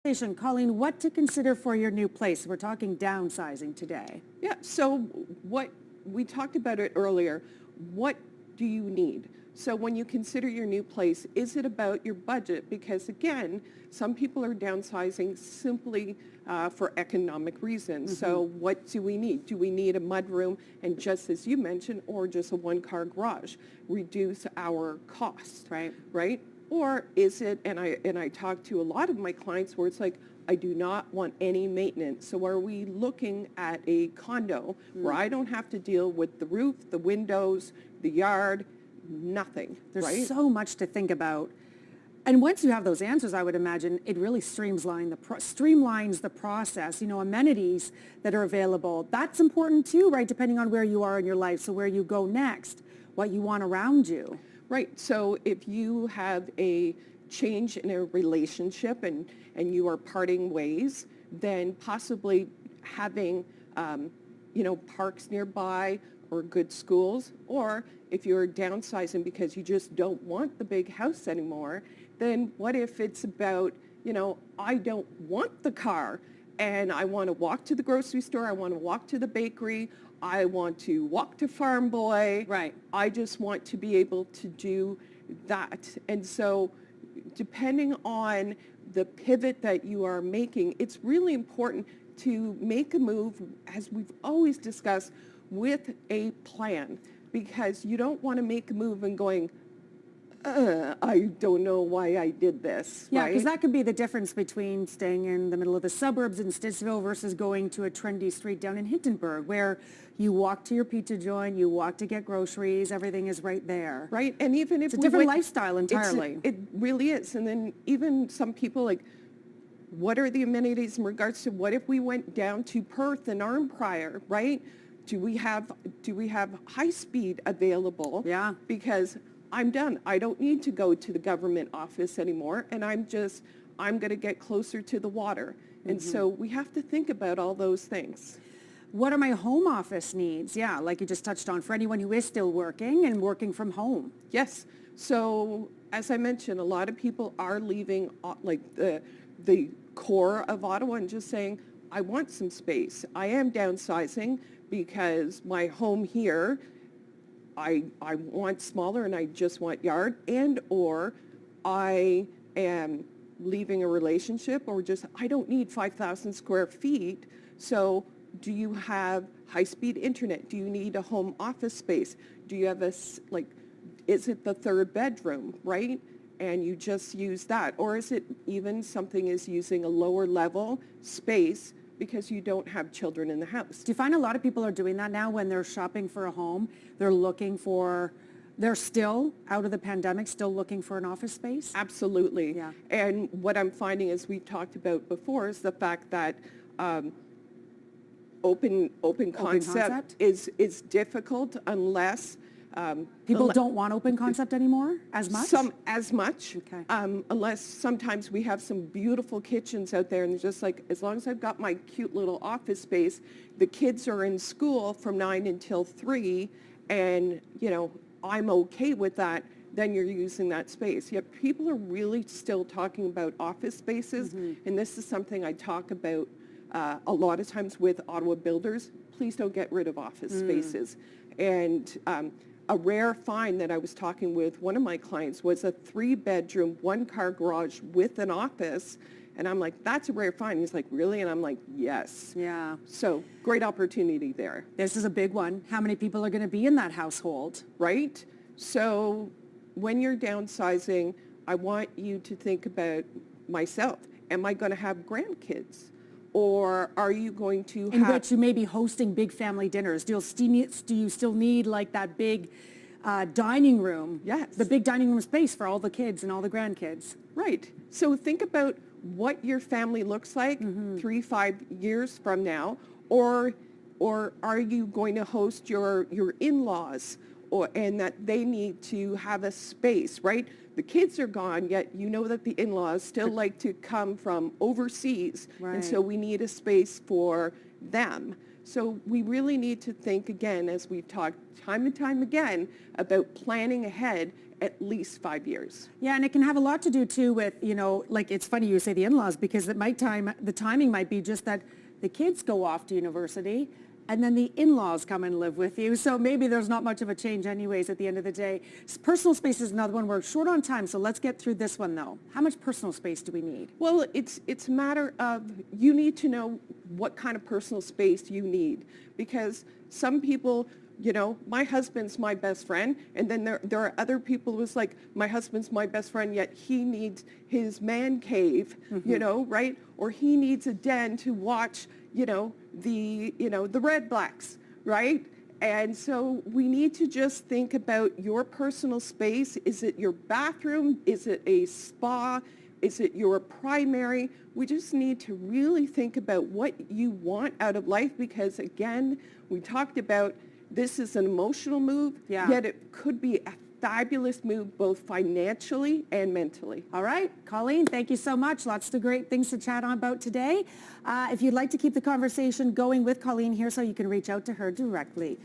conversation. Colleen, what to consider for your new place? We're talking downsizing today. Yeah, so what we talked about it earlier. What do you need? So when you consider your new place, is it about your budget? Because again, some people are downsizing simply for economic reasons. Mm-hmm. So what do we need? Do we need a mudroom and just as you mentioned, or just a one-car garage? Reduce our costs, right? Or is it, and I talk to a lot of my clients where it's like, I do not want any maintenance. So are we looking at a condo where I don't have to deal with the roof, the windows, the yard, nothing, There's right? so much to think about. And once you have those answers, I would imagine it really streamlines the process. You know, amenities that are available, that's important too, right? Depending on where you are in your life. So where you go next, what you want around you. Right. So if you have a change in a relationship and you are parting ways, then possibly having, parks nearby or good schools, or if you're downsizing because you just don't want the big house anymore, then what if it's about, I don't want the car and I want to walk to the grocery store, I want to walk to the bakery, I want to walk to Farm Boy. Right. I just want to be able to do that. And so depending on the pivot that you are making, it's really important to make a move, as we've always discussed, with a plan, because you don't want to make a move and going, I don't know why I did this. Yeah, right? because that could be the difference between staying in the middle of the suburbs in Stittsville versus going to a trendy street down in Hintonburg, where you walk to your pizza joint, you walk to get groceries, everything is right there. Right, and even if it's a different lifestyle entirely. It really is. And then even some people like, what are the amenities in regards to what if we went down to Perth and Arnprior, right? Do we have high speed available? Yeah. Because I'm done. I don't need to go to the government office anymore, and I'm going to get closer to the water. Mm-hmm. And so we have to think about all those things. What are my home office needs? Yeah, like you just touched on, for anyone who is still working and working from home. Yes. So as I mentioned, a lot of people are leaving like the core of Ottawa and just saying, I want some space. I am downsizing because my home here, I want smaller and I just want yard, and or I am leaving a relationship, or just I don't need 5,000 square feet. So do you have high-speed internet? Do you need a home office space? Do you have is it the third bedroom, right? And you just use that. Or is it even something is using a lower level space because you don't have children in the house? Do you find a lot of people are doing that now when they're shopping for a home? They're still, out of the pandemic, still looking for an office space? Absolutely. Yeah. And what I'm finding, as we talked about before, is the fact that open concept is difficult unless people don't want open concept anymore as much? Okay. Unless sometimes we have some beautiful kitchens out there and it's just like, as long as I've got my cute little office space, the kids are in school from 9 until 3 and, I'm okay with that, then you're using that space. Yet people are really still talking about office spaces, mm-hmm. and this is something I talk about a lot of times with Ottawa builders. Please don't get rid of office spaces. And a rare find that I was talking with one of my clients was a 3-bedroom, 1-car garage with an office. And I'm like, that's a rare find. He's like, really? And I'm like, yes. Yeah. So great opportunity there. This is a big one. How many people are going to be in that household? Right? So when you're downsizing, I want you to think about myself. Am I going to have grandkids? Or are you going to In which you may be hosting big family dinners. Do you still need like that big dining room? Yes. The big dining room space for all the kids and all the grandkids. Right. So think about what your family looks like 3-5 years from now, or are you going to host your in-laws, and that they need to have a space, right? The kids are gone, yet you know that the in-laws still like to come from overseas, right. And so we need a space for them. So we really need to think again, as we've talked time and time again, about planning ahead at least 5 years. Yeah, and it can have a lot to do too with, like it's funny you say the in-laws because the timing might be just that the kids go off to university and then the in-laws come and live with you. So maybe there's not much of a change anyways at the end of the day. Personal space is another one. We're short on time, so let's get through this one though. How much personal space do we need? Well, it's a matter of you need to know what kind of personal space you need, because some people, my husband's my best friend, and then there are other people who's like, my husband's my best friend, yet he needs his man cave, right? Or he needs a den to watch, the Red Blacks, right? And so we need to just think about your personal space. Is it your bathroom? Is it a spa? Is it your primary? We just need to really think about what you want out of life, because again, we talked about this is an emotional move, yet it could be a fabulous move both financially and mentally. All right, Colleen, thank you so much. Lots of great things to chat on about today. If you'd like to keep the conversation going with Colleen here, so you can reach out to her directly.